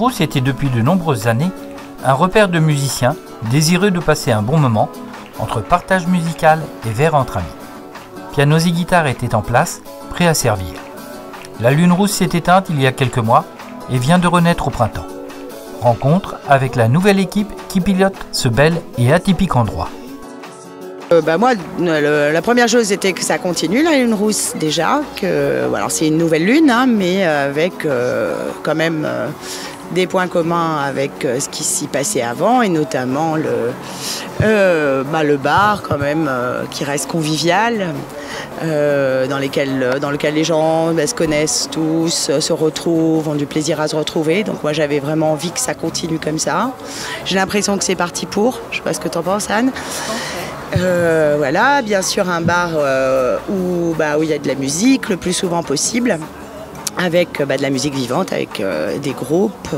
Rousse était depuis de nombreuses années un repère de musiciens désireux de passer un bon moment entre partage musical et verre entre amis. Pianos et guitares étaient en place, prêts à servir. La Lune Rousse s'est éteinte il y a quelques mois et vient de renaître au printemps. Rencontre avec la nouvelle équipe qui pilote ce bel et atypique endroit. Moi, la première chose c'était que ça continue, la Lune Rousse déjà. Alors c'est une nouvelle lune, hein, mais avec quand même des points communs avec ce qui s'y passait avant, et notamment le bar quand même qui reste convivial, dans lequel les gens se connaissent tous, se retrouvent, ont du plaisir à se retrouver. Donc moi j'avais vraiment envie que ça continue comme ça. J'ai l'impression que c'est parti pour. Je sais pas ce que tu en penses, Anne. Voilà, bien sûr un bar où il y a de la musique le plus souvent possible, avec de la musique vivante, avec des groupes.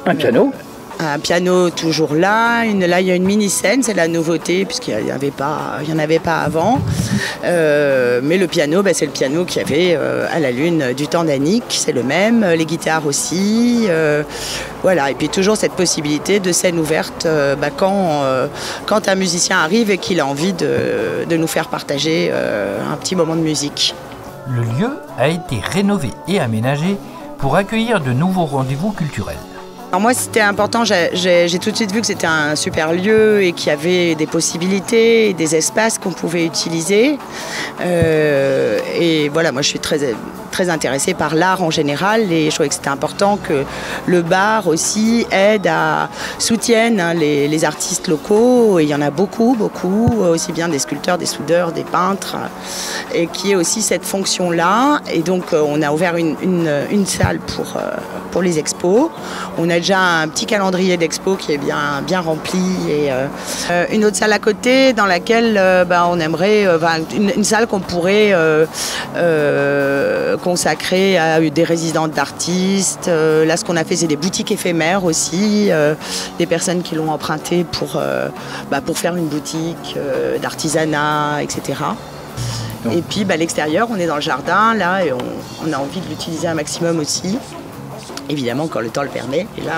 Un piano. Un piano toujours là. Là, il y a une mini-scène, c'est la nouveauté, puisqu'il n'y en avait pas avant. Mais le piano, c'est le piano qu'il y avait à la Lune du temps d'Annick, c'est le même. Les guitares aussi. Voilà. Et puis toujours cette possibilité de scène ouverte quand un musicien arrive et qu'il a envie de nous faire partager un petit moment de musique. Le lieu a été rénové et aménagé pour accueillir de nouveaux rendez-vous culturels. Alors moi c'était important, j'ai tout de suite vu que c'était un super lieu et qu'il y avait des possibilités, des espaces qu'on pouvait utiliser. Et voilà, moi je suis très intéressée par l'art en général, et je trouvais que c'était important que le bar aussi soutienne les artistes locaux, et il y en a beaucoup, aussi bien des sculpteurs, des soudeurs, des peintres, et qui est aussi cette fonction-là. Et donc on a ouvert une salle pour les expos. On a déjà un petit calendrier d'expos qui est bien rempli, et une autre salle à côté dans laquelle on aimerait une salle qu'on pourrait consacrer à des résidences d'artistes. Là, ce qu'on a fait, c'est des boutiques éphémères aussi, des personnes qui l'ont emprunté pour faire une boutique d'artisanat, etc. Et puis l'extérieur, on est dans le jardin là, et on a envie de l'utiliser un maximum aussi. Évidemment, quand le temps le permet. Et là...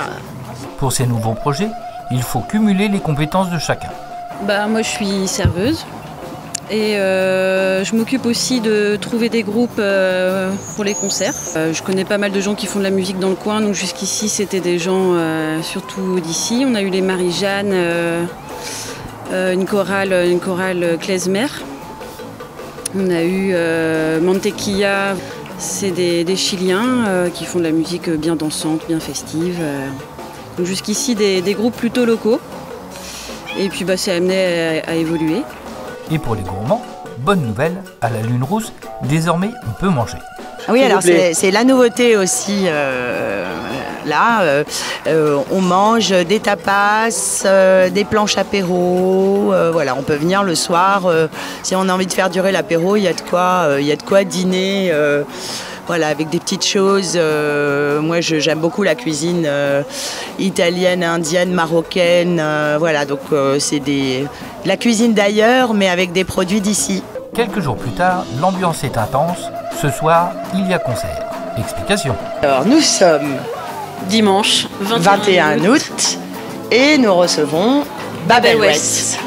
Pour ces nouveaux projets, il faut cumuler les compétences de chacun. Moi, je suis serveuse et je m'occupe aussi de trouver des groupes pour les concerts. Je connais pas mal de gens qui font de la musique dans le coin, donc jusqu'ici, c'était des gens surtout d'ici. On a eu les Marie-Jeanne, une chorale klezmer. On a eu Mantequilla. C'est des Chiliens qui font de la musique bien dansante, bien festive. Donc jusqu'ici, des groupes plutôt locaux. Et puis c'est amené à évoluer. Et pour les gourmands, bonne nouvelle, à la Lune Rousse, désormais on peut manger. Oui, alors c'est la nouveauté aussi. Là, on mange des tapas, des planches apéro. Voilà, on peut venir le soir. Si on a envie de faire durer l'apéro, il y a de quoi dîner. Voilà, avec des petites choses. Moi, j'aime beaucoup la cuisine italienne, indienne, marocaine. Voilà, donc c'est la cuisine d'ailleurs, mais avec des produits d'ici. Quelques jours plus tard, l'ambiance est intense. Ce soir, il y a concert. Explication. Alors, nous sommes dimanche 21 août et nous recevons Babel West.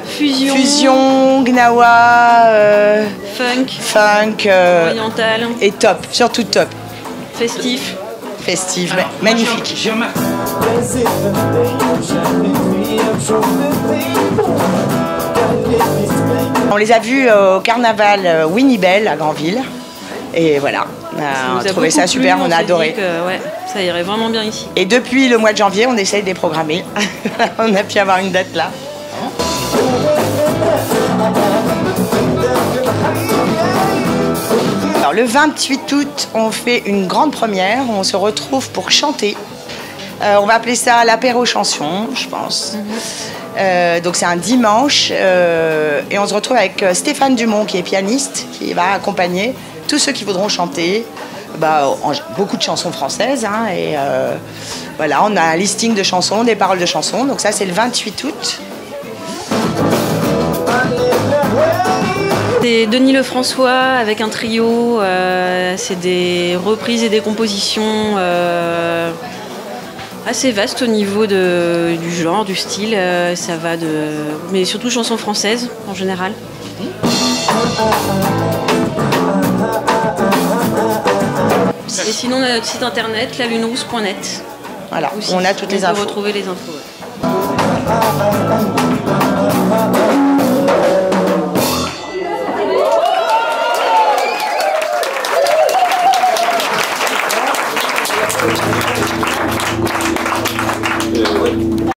Fusion, gnawa, funk, oriental et top, surtout top. Festif. Magnifique. On les a vus au carnaval Winnie Bell à Granville. Et voilà, on a trouvé ça super, on a adoré. Ouais, ça irait vraiment bien ici. Et depuis le mois de janvier, on essaye de les programmer. On a pu avoir une date là. Alors, le 28 août, on fait une grande première. On se retrouve pour chanter. On va appeler ça l'apéro chanson, je pense. Donc c'est un dimanche. Et on se retrouve avec Stéphane Dumont, qui est pianiste, qui va accompagner tous ceux qui voudront chanter. Beaucoup de chansons françaises. Et voilà, on a un listing de chansons, des paroles de chansons. Donc ça, c'est le 28 août. C'est Denis Lefrançois avec un trio. C'est des reprises et des compositions assez vastes au niveau du genre, du style. Ça va mais surtout chansons françaises en général. Et sinon, on a notre site internet, lalunerousse.net. Voilà, on a toutes les infos. On peut retrouver les infos. Ouais.